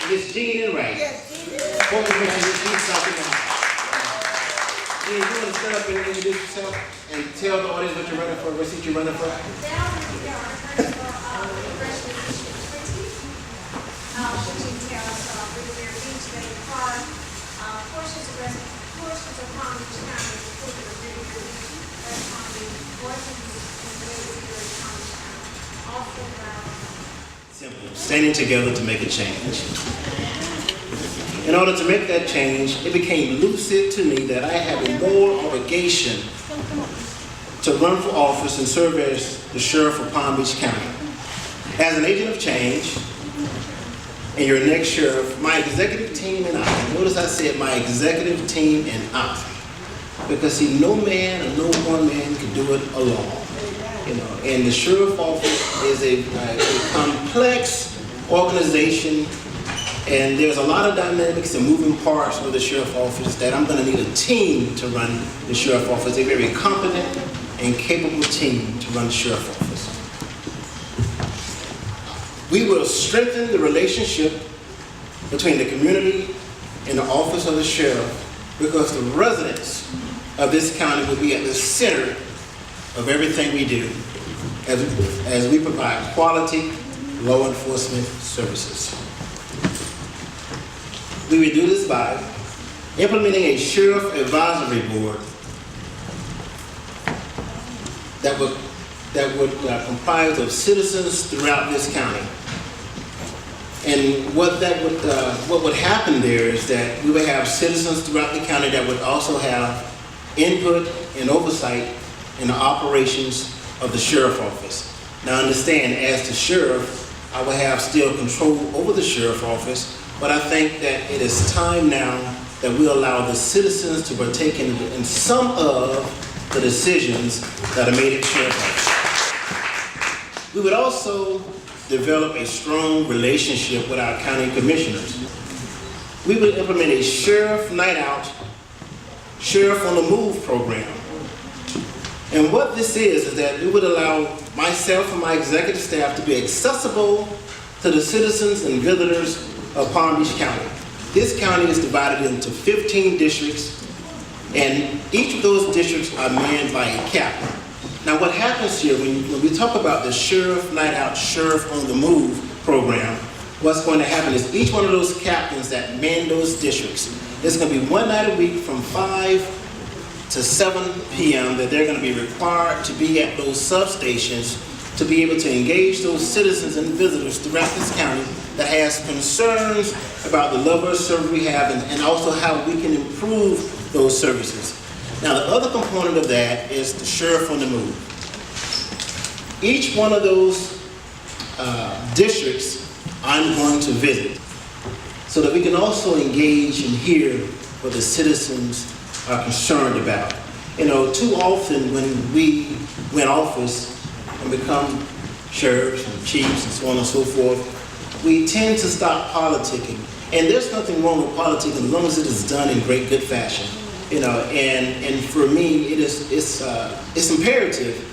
Miss Jean Wright. Yes, Jean. Former Commissioner of East South Carolina. Jean, you want to stand up and introduce yourself and tell the audience what you're running for, what seat you're running for? Portions of Palm Beach County, including the River West Palm Beach, portions and ways here in Palm Beach County. Also Simple. Standing together to make a change. In order to make that change, it became lucid to me that I have a moral obligation to run for office and serve as the sheriff of Palm Beach County. As an agent of change, and your next sheriff, my executive team and I, notice I said my executive team and I, because see, no man or no one man can do it alone. You know, and the sheriff office is a complex organization, and there's a lot of dynamics and moving parts of the sheriff office that I'm going to need a team to run the sheriff office, a very competent and capable team to run the sheriff office. We will strengthen the relationship between the community and the office of the sheriff because the residents of this county will be at the center of everything we do as we provide quality law enforcement services. We will do this by implementing a sheriff advisory board that would comprise of citizens throughout this county. And what would happen there is that we would have citizens throughout the county that would also have input and oversight in the operations of the sheriff office. Now understand, as the sheriff, I will have still control over the sheriff office, but I think that it is time now that we allow the citizens to partake in some of the decisions that are made at the sheriff's office. We would also develop a strong relationship with our county commissioners. We would implement a sheriff night out, sheriff on the move program. And what this is that we would allow myself and my executive staff to be accessible to the citizens and visitors of Palm Beach County. This county is divided into 15 districts, and each of those districts are manned by a captain. Now what happens here, when we talk about the Sheriff Night Out, Sheriff on the Move program, what's going to happen is each one of those captains that man those districts, it's going to be one night a week from 5 to 7 p.m. that they're going to be required to be at those substations to be able to engage those citizens and visitors throughout this county that has concerns about the level of service we have and also how we can improve those services. Now the other component of that is the sheriff on the move. Each one of those districts I'm going to visit so that we can also engage and hear what the citizens are concerned about. You know, too often when we win office and become sheriffs and chiefs and so on and so forth, we tend to stop politicking. And there's nothing wrong with politicking as long as it is done in great good fashion. You know, and for me, it's imperative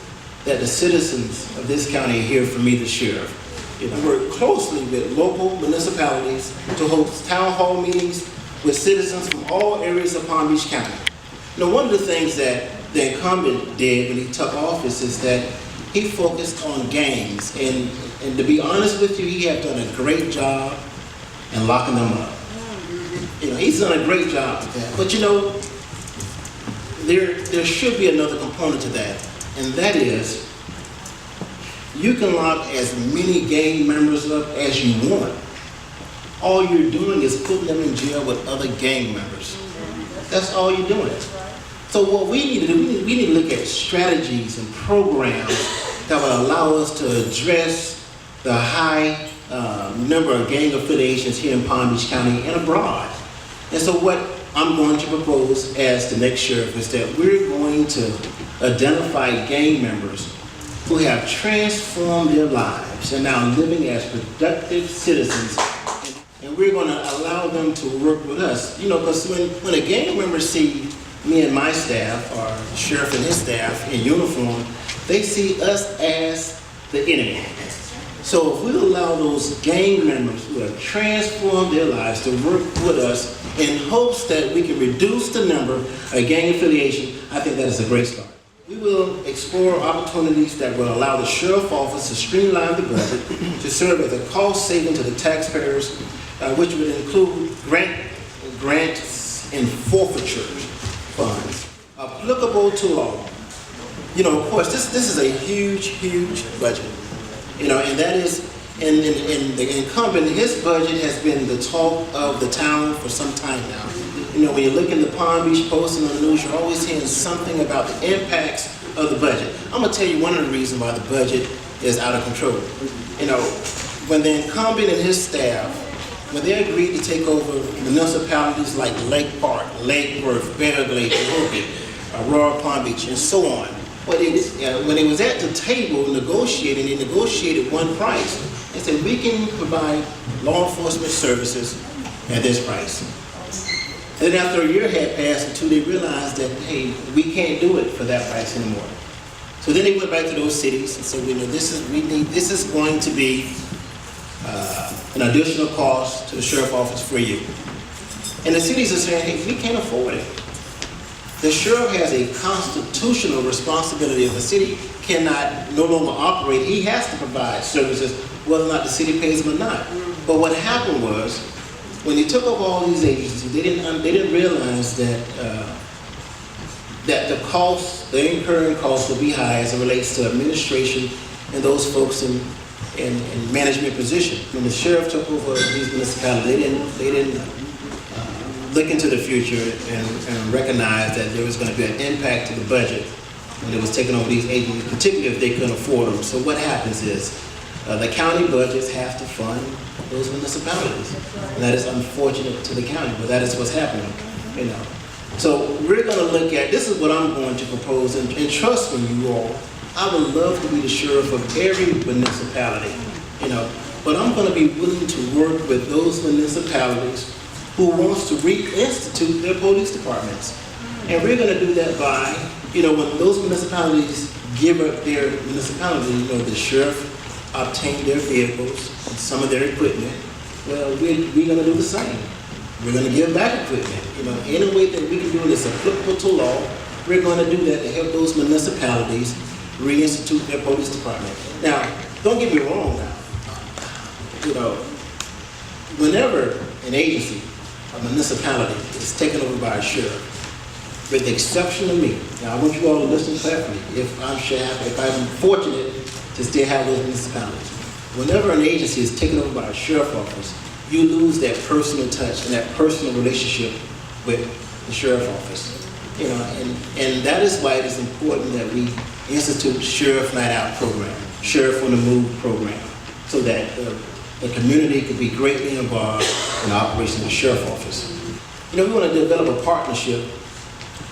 that the citizens of this county hear from me, the sheriff. You know, work closely with local municipalities to host town hall meetings with citizens from all areas of Palm Beach County. You know, one of the things that the incumbent did when he took office is that he focused on gangs, and to be honest with you, he had done a great job in locking them up. You know, he's done a great job with that. But you know, there should be another component to that, and that is you can lock as many gang members up as you want. All you're doing is putting them in jail with other gang members. That's all you're doing. So what we need to do, we need to look at strategies and programs that will allow us to address the high number of gang affiliations here in Palm Beach County and abroad. And so what I'm going to propose as the next sheriff is that we're going to identify gang members who have transformed their lives and now living as productive citizens, and we're going to allow them to work with us. You know, because when a gang member see me and my staff, or the sheriff and his staff in uniform, they see us as the enemy. So if we allow those gang members who have transformed their lives to work with us in hopes that we can reduce the number of gang affiliation, I think that is a great start. We will explore opportunities that will allow the sheriff office to streamline the budget to serve as a cost saving to the taxpayers, which would include grants and forfeiture funds applicable to all. You know, of course, this is a huge budget. You know, and that is, and the incumbent, his budget has been the talk of the town for some time now. You know, when you look in the Palm Beach Post and on the news, you're always hearing something about the impacts of the budget. I'm gonna tell you one of the reasons why the budget is out of control. You know, when the incumbent and his staff, when they agreed to take over municipalities like Lake Park, Lake Worth, Beverly, Cahokia, Aurora, Palm Beach, and so on, when it was at the table negotiating, they negotiated one price. They said, we can provide law enforcement services at this price. And then after a year had passed and two, they realized that, hey, we can't do it for that price anymore. So then they went back to those cities and said, this is going to be an additional cost to the sheriff's office for you. And the cities are saying, hey, we can't afford it. The sheriff has a constitutional responsibility. If a city cannot no longer operate, he has to provide services, whether or not the city pays him or not. But what happened was, when they took over all these agencies, they didn't realize that that the incurring costs will be high as it relates to administration and those folks in management position. When the sheriff took over these municipalities, they didn't look into the future and recognize that there was going to be an impact to the budget when it was taking over these agencies, particularly if they couldn't afford them. So what happens is the county budgets have to fund those municipalities. And that is unfortunate to the county, but that is what's happening, you know. So we're going to look at, this is what I'm going to propose, and trust me, you all, I would love to be the sheriff of every municipality, you know, but I'm going to be willing to work with those municipalities who wants to reinstitute their police departments. And we're going to do that by, you know, when those municipalities give up their municipality, you know, the sheriff obtain their vehicles and some of their equipment. Well, we're going to do the same. We're going to give back equipment. You know, any way that we can do it is applicable to law. We're going to do that to help those municipalities reinstitute their police department. Now, don't get me wrong now. You know, whenever an agency, a municipality, is taken over by a sheriff, with the exception of me. Now, I want you all to listen carefully. If I'm fortunate to still have those municipalities. Whenever an agency is taken over by a sheriff's office, you lose that personal touch and that personal relationship with the sheriff's office. You know, and that is why it is important that we institute Sheriff Night Out program, Sheriff on the Move program, so that the community could be greatly involved in the operation of the sheriff's office. You know, we want to develop a partnership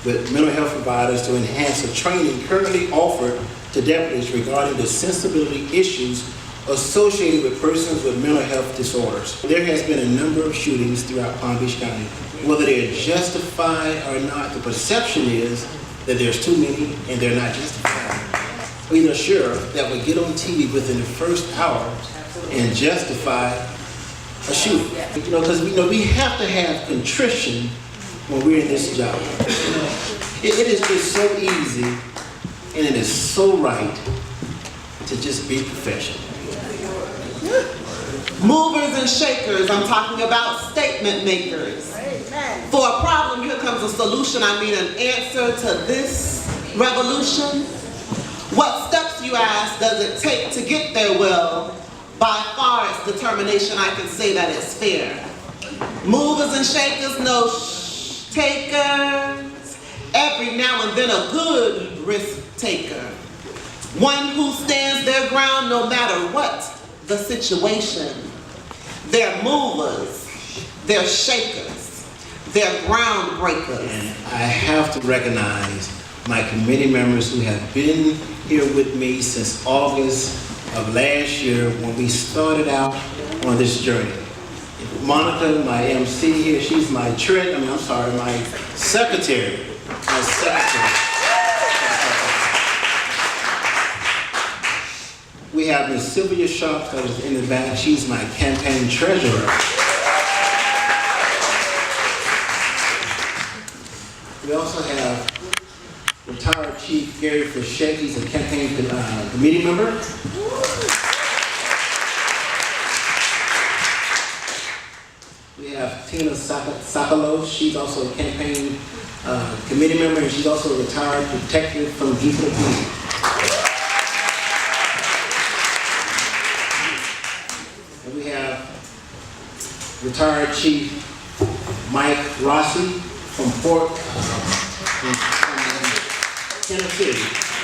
with mental health providers to enhance the training currently offered to deputies regarding the sensibility issues associated with persons with mental health disorders. There has been a number of shootings throughout Palm Beach County. Whether they're justified or not, the perception is that there's too many and they're not justified. We need a sheriff that would get on TV within the first hour and justify a shooting. You know, because we have to have contrition when we're in this job. It is just so easy and it is so right to just be professional. Movers and shakers, I'm talking about statement makers. Amen. For a problem, here comes a solution. I mean an answer to this revolution. What steps, you ask, does it take to get there? Well, by far its determination, I can say that it's fair. Movers and shakers, no takers. Every now and then a good risk taker. One who stands their ground no matter what the situation. They're movers, they're shakers, they're ground breakers. And I have to recognize my committee members who have been here with me since August of last year when we started out on this journey. Monica, my MC here, she's my my secretary. My secretary. We have Ms. Sylvia Sharp that is in the back. She's my campaign treasurer. We also have retired Chief Gary Frechette. He's a campaign committee member. We have Tina Sakalo. She's also a campaign committee member, and she's also a retired detective from Jupiter Police. And we have retired Chief Mike Rossi from Tennessee.